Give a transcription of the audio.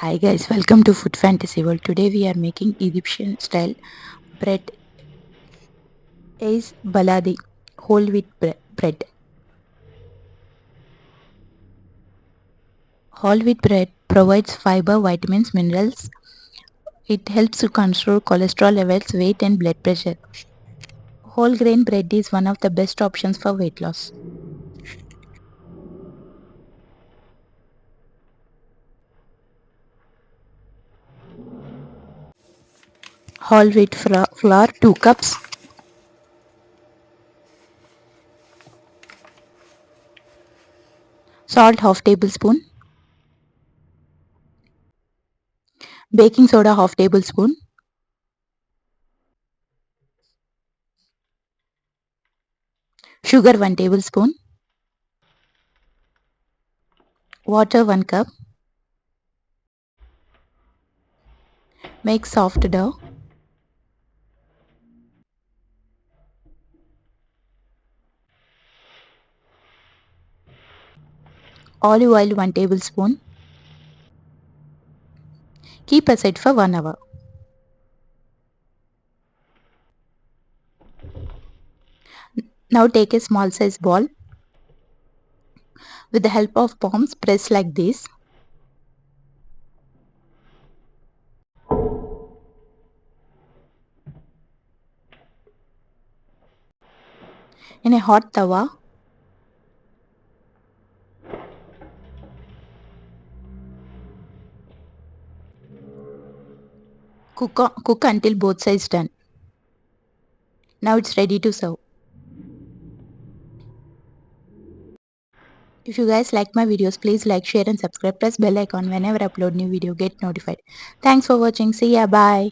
Hi guys, welcome to Food Fantasy World. Today we are making Egyptian style bread. Aish Baladi whole wheat bread. Whole wheat bread provides fiber, vitamins, minerals. It helps to control cholesterol levels, weight and blood pressure. Whole grain bread is one of the best options for weight loss. Whole wheat flour 2 cups. Salt half tablespoon. Baking soda half tablespoon. Sugar 1 tablespoon. Water 1 cup. Make soft dough. Olive oil 1 tablespoon. Keep aside for 1 hour. Now take a small size ball. With the help of palms, press like this. In a hot tawa, cook until both sides done. Now it's ready to serve. If you guys like my videos, please like, share and subscribe. Press bell icon whenever I upload new video. Get notified. Thanks for watching. See ya. Bye.